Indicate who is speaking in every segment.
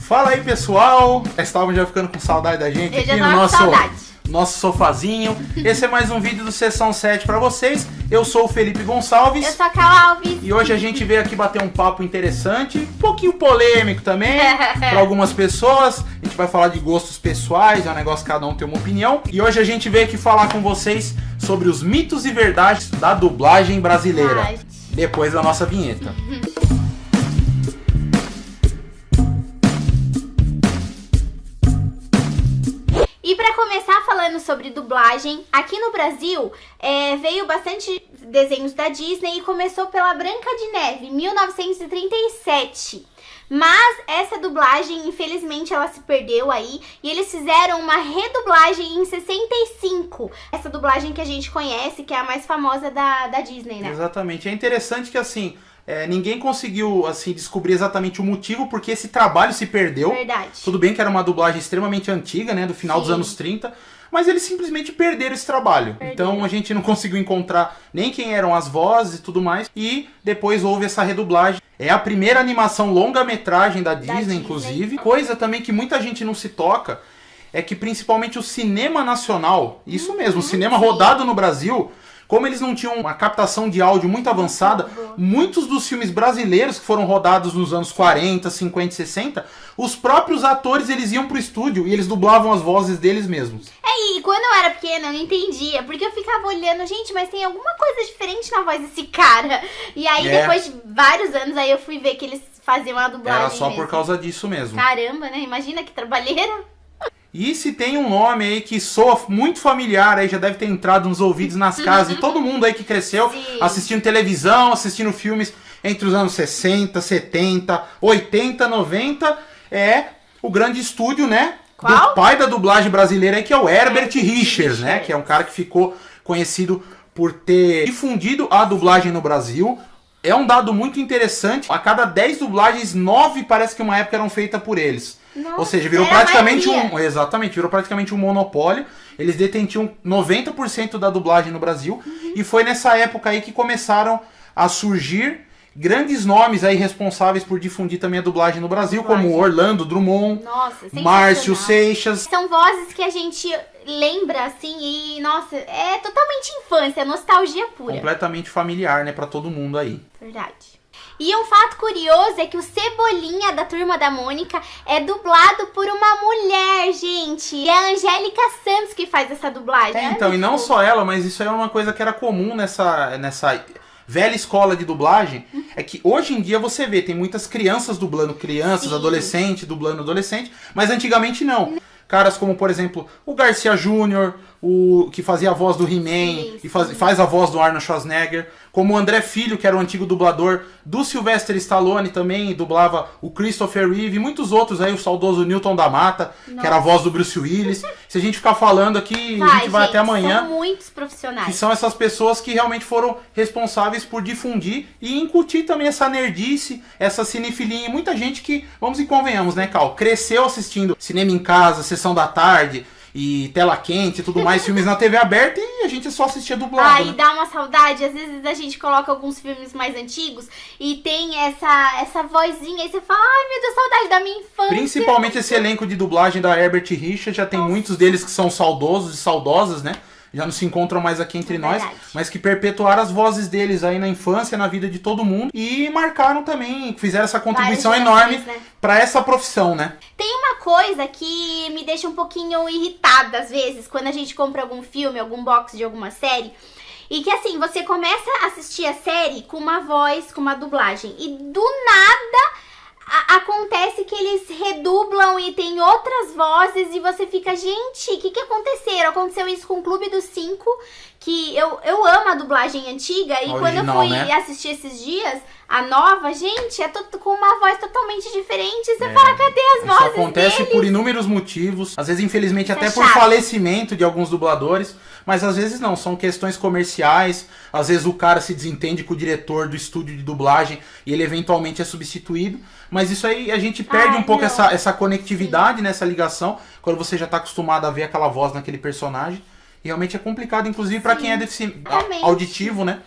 Speaker 1: Fala aí, pessoal! Estavam já ficando com saudade da gente aqui no nosso sofazinho. Esse é mais um vídeo do Sessão 7 pra vocês. Eu sou o Felipe Gonçalves.
Speaker 2: Eu sou a Carla Alves.
Speaker 1: E hoje a gente veio aqui bater um papo interessante, um pouquinho polêmico também, para algumas pessoas. A gente vai falar de gostos pessoais, é um negócio que cada um tem uma opinião. E hoje a gente veio aqui falar com vocês sobre os mitos e verdades da dublagem brasileira. Depois da nossa vinheta.
Speaker 2: E para começar falando sobre dublagem, aqui no Brasil veio bastante desenhos da Disney e começou pela Branca de Neve, 1937. Mas essa dublagem, infelizmente, ela se perdeu aí e eles fizeram uma redublagem em 65. Essa dublagem que a gente conhece, que é a mais famosa da Disney, né?
Speaker 1: Exatamente. É interessante que, assim, ninguém conseguiu assim descobrir exatamente o motivo porque esse trabalho se perdeu.
Speaker 2: Verdade.
Speaker 1: Tudo bem que era uma dublagem extremamente antiga, né, do final dos anos 30, mas eles simplesmente perderam esse trabalho. Então a gente não conseguiu encontrar nem quem eram as vozes e tudo mais. E depois houve essa redublagem. É a primeira animação longa-metragem da Disney, inclusive. Coisa também que muita gente não se toca é que principalmente o cinema nacional, isso mesmo, o cinema rodado no Brasil, como eles não tinham uma captação de áudio muito avançada, muitos dos filmes brasileiros que foram rodados nos anos 40, 50 e 60, os próprios atores eles iam pro estúdio e eles dublavam as vozes deles mesmos.
Speaker 2: E quando eu era pequena eu não entendia, porque eu ficava olhando, gente, mas tem alguma coisa diferente na voz desse cara. E aí depois de vários anos aí eu fui ver que eles faziam a dublagem
Speaker 1: Era só
Speaker 2: mesmo.
Speaker 1: por causa disso mesmo.
Speaker 2: Caramba, né? Imagina que trabalheira.
Speaker 1: E se tem um nome aí que soa muito familiar, aí já deve ter entrado nos ouvidos, nas casas de todo mundo aí que cresceu assistindo televisão, assistindo filmes entre os anos 60, 70, 80, 90, é o grande estúdio, né?
Speaker 2: Qual?
Speaker 1: Do pai da dublagem brasileira aí, que é o Herbert Richards, né? Que é um cara que ficou conhecido por ter difundido a dublagem no Brasil. É um dado muito interessante. A cada 10 dublagens, 9 parece que uma época eram feitas por eles.
Speaker 2: Nossa,
Speaker 1: ou seja, virou praticamente virou praticamente um monopólio. Eles detinham 90% da dublagem no Brasil. E foi nessa época aí que começaram a surgir grandes nomes aí responsáveis por difundir também a dublagem no Brasil, como Orlando Drummond, Márcio Seixas.
Speaker 2: São vozes que a gente lembra, assim, e, nossa, é totalmente infância, nostalgia pura.
Speaker 1: Completamente familiar, né, pra todo mundo aí.
Speaker 2: Verdade. E um fato curioso é que o Cebolinha da Turma da Mônica é dublado por uma mulher, gente. E é a Angélica Santos que faz essa dublagem.
Speaker 1: Então, e não só ela, mas isso aí é uma coisa que era comum nessa velha escola de dublagem. É que hoje em dia você vê, tem muitas crianças dublando crianças, adolescente dublando adolescente, mas antigamente não. Caras como, por exemplo, o Garcia Júnior, o que fazia a voz do He-Man e faz a voz do Arnold Schwarzenegger, como o André Filho, que era o antigo dublador do Sylvester Stallone também, dublava o Christopher Reeve e muitos outros aí, o saudoso Newton da Mata, que era a voz do Bruce Willis. Se a gente ficar falando aqui, a gente vai até amanhã.
Speaker 2: São muitos profissionais.
Speaker 1: Que são essas pessoas que realmente foram responsáveis por difundir e incutir também essa nerdice, essa cinefilia em muita gente que, vamos e convenhamos, né, Cal? Cresceu assistindo cinema em casa, sessão da tarde e tela quente e tudo mais, filmes na TV aberta, e a gente só assistia dublado.
Speaker 2: E dá uma saudade. Às vezes a gente coloca alguns filmes mais antigos e tem essa vozinha e você fala, ai meu Deus, saudade da minha infância.
Speaker 1: Principalmente esse elenco de dublagem da Herbert Richards, já tem muitos deles que são saudosos e saudosas, né? Já não se encontram mais aqui entre nós, mas que perpetuaram as vozes deles aí na infância, na vida de todo mundo, e marcaram também, fizeram essa contribuição enorme para essa profissão, né?
Speaker 2: Tem uma coisa que me deixa um pouquinho irritada às vezes, quando a gente compra algum filme, algum box de alguma série, e que assim, você começa a assistir a série com uma voz, com uma dublagem, e do nada acontece que eles redublam e tem outras vozes e você fica, gente, o que aconteceu? Aconteceu isso com o Clube dos Cinco, que eu amo a dublagem antiga, e quando eu fui assistir esses dias, a nova, gente, é com uma voz totalmente diferente. Você fala, cadê as vozes
Speaker 1: Isso acontece
Speaker 2: deles?
Speaker 1: por inúmeros motivos, às vezes infelizmente até por falecimento de alguns dubladores, mas às vezes não, são questões comerciais, às vezes o cara se desentende com o diretor do estúdio de dublagem e ele eventualmente é substituído, mas isso aí a gente perde um pouco essa conectividade, nessa ligação, quando você já está acostumado a ver aquela voz naquele personagem. E realmente é complicado, inclusive para quem é deficiente auditivo, né?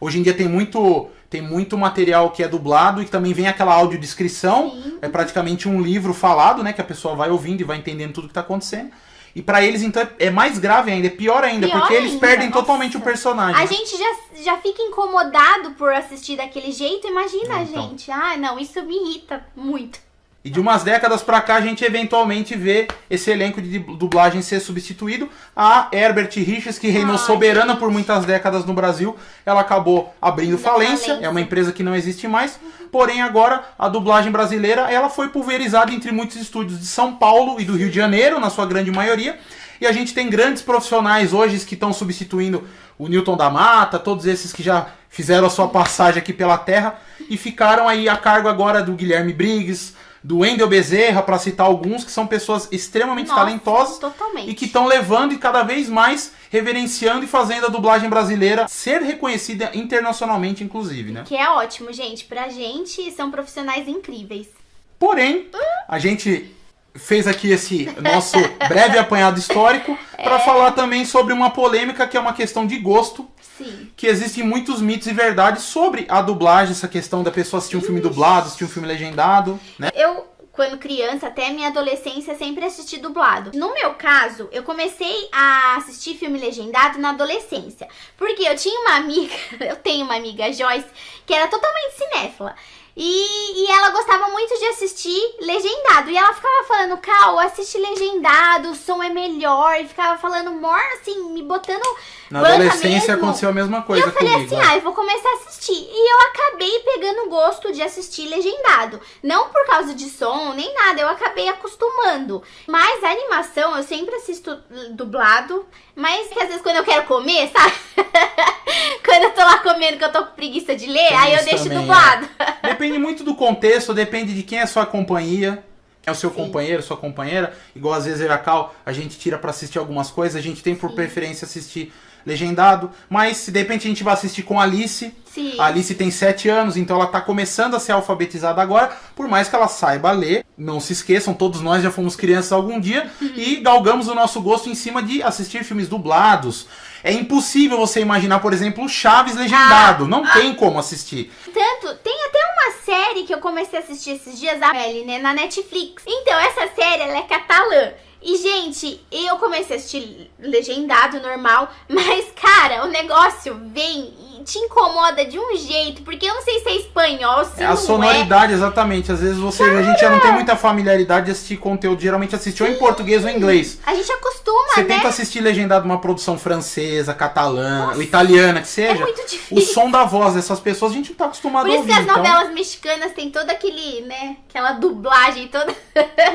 Speaker 1: Hoje em dia tem muito tem muito material que é dublado e que também vem aquela audiodescrição.
Speaker 2: Sim.
Speaker 1: É praticamente um livro falado, né? Que a pessoa vai ouvindo e vai entendendo tudo que tá acontecendo. E pra eles, então, é mais grave ainda, é pior ainda, porque eles perdem totalmente o personagem.
Speaker 2: A gente já fica incomodado por assistir daquele jeito, imagina,
Speaker 1: Então.
Speaker 2: gente. Ah, não, isso me irrita muito.
Speaker 1: E de umas décadas pra cá, a gente eventualmente vê esse elenco de dublagem ser substituído. A Herbert Richards, que reinou soberana por muitas décadas no Brasil, ela acabou abrindo falência. É uma empresa que não existe mais. Porém, agora, a dublagem brasileira, ela foi pulverizada entre muitos estúdios de São Paulo e do Rio de Janeiro, na sua grande maioria. E a gente tem grandes profissionais hoje que estão substituindo o Newton da Mata, todos esses que já fizeram a sua passagem aqui pela Terra e ficaram aí a cargo agora do Guilherme Briggs, do Wendel Bezerra, para citar alguns, que são pessoas extremamente talentosas
Speaker 2: totalmente.
Speaker 1: e que estão levando e cada vez mais reverenciando e fazendo a dublagem brasileira ser reconhecida internacionalmente, inclusive, né?
Speaker 2: Que é ótimo, gente. Pra gente, são profissionais incríveis.
Speaker 1: Porém, a gente fez aqui esse nosso breve apanhado histórico para falar também sobre uma polêmica que é uma questão de gosto.
Speaker 2: Sim.
Speaker 1: Que existem muitos mitos e verdades sobre a dublagem, essa questão da pessoa assistir um filme dublado, assistir um filme legendado, né?
Speaker 2: Eu, quando criança, até minha adolescência, sempre assisti dublado. No meu caso, eu comecei a assistir filme legendado na adolescência. Porque eu tinha uma amiga, eu tenho uma amiga, Joyce, que era totalmente cinéfila. E ela gostava muito de assistir legendado. E ela ficava falando, Cal, assiste legendado, o som é melhor. E ficava falando, mor, assim, me botando
Speaker 1: Na
Speaker 2: banca
Speaker 1: adolescência
Speaker 2: mesmo.
Speaker 1: aconteceu a mesma
Speaker 2: E
Speaker 1: coisa
Speaker 2: eu falei
Speaker 1: comigo.
Speaker 2: assim, eu vou começar a assistir. E eu acabei pegando gosto de assistir legendado. Não por causa de som, nem nada. Eu acabei acostumando. Mas a animação, eu sempre assisto dublado. Mas que às vezes quando eu quero comer, sabe? Quando eu tô lá comendo que eu tô com preguiça de ler,
Speaker 1: Tem
Speaker 2: aí eu
Speaker 1: isso
Speaker 2: deixo
Speaker 1: também,
Speaker 2: dublado.
Speaker 1: Depende muito do contexto, depende de quem é a sua companhia. Quem é o seu companheiro, sua companheira. Igual às vezes eu e a Cal, a gente tira pra assistir algumas coisas. A gente tem por preferência assistir legendado. Mas se de repente a gente vai assistir com a Alice.
Speaker 2: Sim.
Speaker 1: A Alice tem 7 anos, então ela tá começando a ser alfabetizada agora. Por mais que ela saiba ler, não se esqueçam, todos nós já fomos crianças algum dia. E galgamos o nosso gosto em cima de assistir filmes dublados. É impossível você imaginar, por exemplo, Chaves legendado. Não tem como assistir.
Speaker 2: Tanto, tem até uma série que eu comecei a assistir esses dias, a Melly, né, na Netflix. Então, essa série, ela é catalã. E, gente, eu comecei a assistir legendado, normal. Mas, cara, o negócio vem e te incomoda de um jeito. Porque eu não sei se é espanhol, se
Speaker 1: É
Speaker 2: não
Speaker 1: a sonoridade, exatamente. Às vezes a gente já não tem muita familiaridade de assistir conteúdo. Geralmente assiste ou em português ou em inglês.
Speaker 2: A gente acostuma,
Speaker 1: Você
Speaker 2: né?
Speaker 1: tenta assistir legendado uma produção francesa, catalã, ou italiana, que seja.
Speaker 2: É muito difícil.
Speaker 1: O som da voz dessas pessoas a gente não tá acostumado
Speaker 2: Por
Speaker 1: a
Speaker 2: isso
Speaker 1: ouvir.
Speaker 2: que as
Speaker 1: Então,
Speaker 2: novelas mexicanas tem todo aquele, né, aquela dublagem toda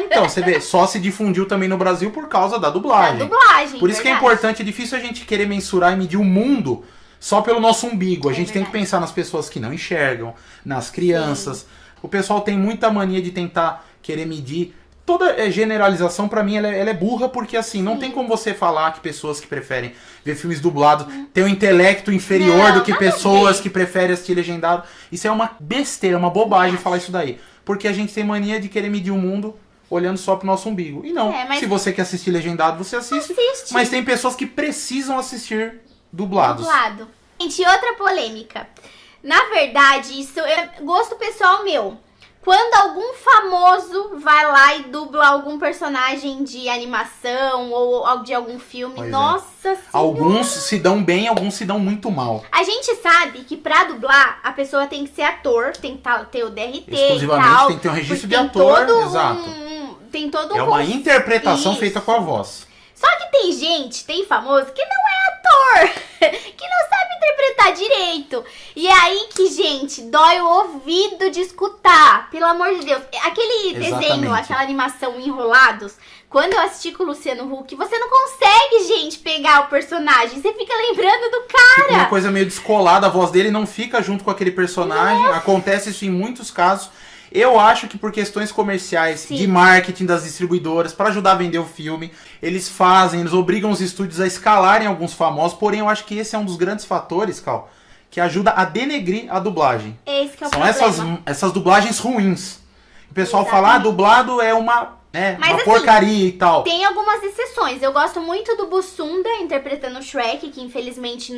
Speaker 1: então, você vê, só se difundiu também no Brasil por causa da
Speaker 2: da
Speaker 1: dublagem.
Speaker 2: dublagem.
Speaker 1: Por isso que é
Speaker 2: verdade.
Speaker 1: importante, é difícil a gente querer mensurar e medir o mundo só pelo nosso umbigo. A gente tem que
Speaker 2: verdade.
Speaker 1: pensar nas pessoas que não enxergam, nas crianças. O pessoal tem muita mania de tentar querer medir. Toda generalização, pra mim, ela é burra, porque assim, não tem como você falar que pessoas que preferem ver filmes dublados têm um intelecto inferior
Speaker 2: Não,
Speaker 1: do que
Speaker 2: nada a
Speaker 1: pessoas
Speaker 2: ver.
Speaker 1: que preferem assistir legendado. Isso é uma besteira, uma bobagem falar isso daí. Porque a gente tem mania de querer medir o mundo olhando só pro nosso umbigo. E não,
Speaker 2: Mas-
Speaker 1: se você quer assistir legendado, você assiste.
Speaker 2: Assiste.
Speaker 1: Mas tem pessoas que precisam assistir dublados.
Speaker 2: Dublado. Gente, outra polêmica. Na verdade, isso é gosto pessoal meu. Quando algum famoso vai lá e dubla algum personagem de animação ou de algum filme,
Speaker 1: Pois é.
Speaker 2: nossa senhora.
Speaker 1: Alguns se dão bem, alguns se dão muito mal.
Speaker 2: A gente sabe que pra dublar, a pessoa tem que ser ator, tem que ter o DRT
Speaker 1: Exclusivamente
Speaker 2: e tal.
Speaker 1: tem que ter um registro
Speaker 2: porque
Speaker 1: de ator,
Speaker 2: todo
Speaker 1: exato.
Speaker 2: tem todo um
Speaker 1: É uma
Speaker 2: conceito.
Speaker 1: interpretação
Speaker 2: Isso.
Speaker 1: feita com a voz.
Speaker 2: Só que tem gente, tem famoso, que não é ator, que não sabe interpretar direito. E é aí que, gente, dói o ouvido de escutar, pelo amor de Deus. Aquele desenho,
Speaker 1: Exatamente.
Speaker 2: aquela animação Enrolados, quando eu assisti com o Luciano Huck, você não consegue, gente, pegar o personagem, você fica lembrando do
Speaker 1: Fica uma
Speaker 2: cara.
Speaker 1: coisa meio descolada, a voz dele não fica junto com aquele personagem. Acontece isso em muitos casos. Eu acho que por questões comerciais,
Speaker 2: Sim.
Speaker 1: de marketing das distribuidoras, para ajudar a vender o filme, eles obrigam os estúdios a escalarem alguns famosos, porém eu acho que esse é um dos grandes fatores, Cal, que ajuda a denegrir a dublagem.
Speaker 2: Esse que é o
Speaker 1: São
Speaker 2: problema.
Speaker 1: essas dublagens ruins. O pessoal
Speaker 2: Exatamente.
Speaker 1: fala, dublado é uma
Speaker 2: Mas,
Speaker 1: uma
Speaker 2: assim,
Speaker 1: porcaria e tal.
Speaker 2: Tem algumas exceções. Eu gosto muito do Bussunda interpretando o Shrek, que infelizmente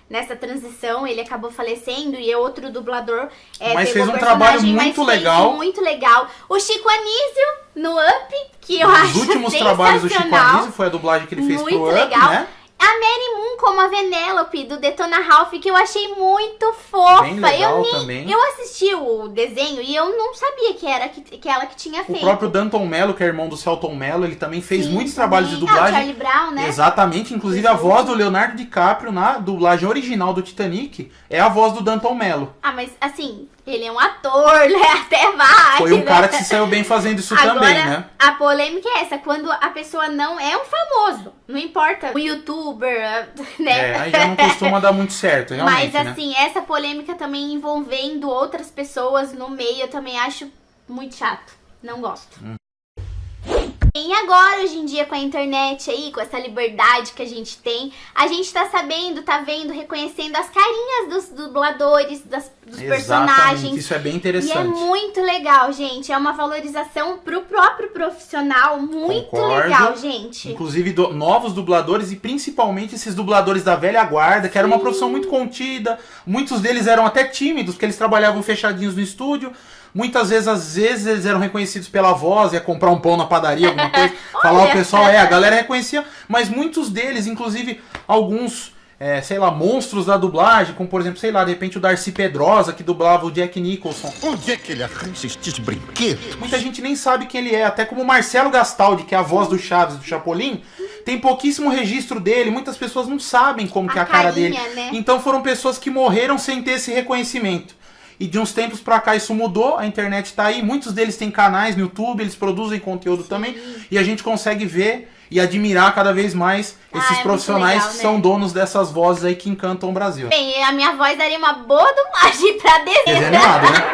Speaker 2: nessa transição, ele acabou falecendo e é outro dublador.
Speaker 1: Mas
Speaker 2: pegou
Speaker 1: fez um
Speaker 2: o
Speaker 1: trabalho
Speaker 2: personagem,
Speaker 1: muito
Speaker 2: mas fez
Speaker 1: legal.
Speaker 2: muito legal. O Chico Anísio no Up, que eu acho
Speaker 1: Os últimos trabalhos do Chico
Speaker 2: sensacional.
Speaker 1: Anísio foi a dublagem que ele fez
Speaker 2: Muito
Speaker 1: pro Up,
Speaker 2: legal.
Speaker 1: né?
Speaker 2: A Mary Moon como a Venelope do Detona Ralph, que eu achei muito fofa.
Speaker 1: Bem legal também.
Speaker 2: Eu assisti o desenho e eu não sabia que era que ela que tinha feito.
Speaker 1: O próprio Danton Mello, que é irmão do Celton Mello, ele também fez
Speaker 2: Sim,
Speaker 1: muitos trabalhos de
Speaker 2: também.
Speaker 1: dublagem.
Speaker 2: O Charlie Brown, né?
Speaker 1: Exatamente, inclusive a voz do Leonardo DiCaprio na dublagem original do Titanic é a voz do Danton Mello.
Speaker 2: Ah, mas assim, ele é um ator, né? Até vai.
Speaker 1: Foi um
Speaker 2: né?
Speaker 1: cara que se saiu bem fazendo isso
Speaker 2: Agora,
Speaker 1: também, né?
Speaker 2: a polêmica é essa, quando a pessoa não é um famoso, não importa, um youtuber, né?
Speaker 1: Aí já não costuma dar muito certo, realmente,
Speaker 2: Mas
Speaker 1: né?
Speaker 2: assim, essa polêmica também envolvendo outras pessoas no meio, eu também acho muito chato. Não gosto. E agora, hoje em dia, com a internet aí, com essa liberdade que a gente tem, a gente tá sabendo, tá vendo, reconhecendo as carinhas dos dubladores, dos personagens.
Speaker 1: Isso é bem
Speaker 2: E é
Speaker 1: interessante.
Speaker 2: muito legal, gente. É uma valorização pro próprio profissional. Muito
Speaker 1: Concordo.
Speaker 2: legal, gente.
Speaker 1: Inclusive novos dubladores e principalmente esses dubladores da velha guarda, que era uma profissão muito contida. Muitos deles eram até tímidos, porque eles trabalhavam fechadinhos no estúdio. Muitas vezes, às vezes, eles eram reconhecidos pela voz, ia comprar um pão na padaria, alguma coisa, falar o pessoal, a galera reconhecia, mas muitos deles, inclusive alguns, sei lá, monstros da dublagem, como por exemplo, sei lá, de repente o Darcy Pedrosa, que dublava o Jack Nicholson.
Speaker 3: Onde é que ele arranja estes brinquedos?
Speaker 1: Muita gente nem sabe quem ele é, até como o Marcelo Gastaldi, que é a voz do Chaves, do Chapolin, tem pouquíssimo registro dele, muitas pessoas não sabem como que é a cara dele.
Speaker 2: Né?
Speaker 1: Então foram pessoas que morreram sem ter esse reconhecimento. E de uns tempos pra cá isso mudou, a internet tá aí, muitos deles têm canais no YouTube, eles produzem conteúdo também, e a gente consegue ver e admirar cada vez mais esses profissionais
Speaker 2: legal,
Speaker 1: que
Speaker 2: né?
Speaker 1: são donos dessas vozes aí que encantam o Brasil.
Speaker 2: Bem, a minha voz daria uma boa dublagem pra
Speaker 1: Desenho
Speaker 2: desenho.
Speaker 1: animado, né?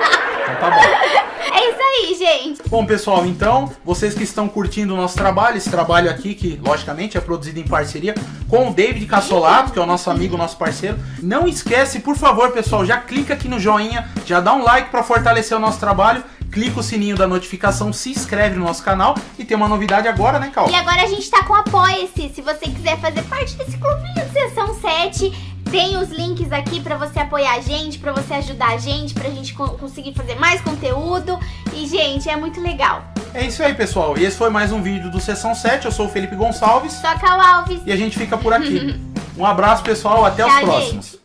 Speaker 1: Então tá bom.
Speaker 2: É isso aí, gente.
Speaker 1: Bom, pessoal, então, vocês que estão curtindo o nosso trabalho, esse trabalho aqui, que logicamente é produzido em parceria com o David Cassolato, que é o nosso amigo, nosso parceiro. Não esquece, por favor, pessoal, já clica aqui no joinha, já dá um like para fortalecer o nosso trabalho, clica o sininho da notificação, se inscreve no nosso canal e tem uma novidade agora, né, Cal?
Speaker 2: E agora a gente tá com Apoia-se. Se você quiser fazer parte desse clubinho de Sessão 7, tem os links aqui pra você apoiar a gente, pra você ajudar a gente, pra gente conseguir fazer mais conteúdo. E, gente, é muito legal.
Speaker 1: É isso aí, pessoal. E esse foi mais um vídeo do Sessão 7. Eu sou o Felipe Gonçalves
Speaker 2: Só Cal Alves.
Speaker 1: e a gente fica por aqui. Um abraço, pessoal. Até os
Speaker 2: Tchau,
Speaker 1: próximos.
Speaker 2: gente.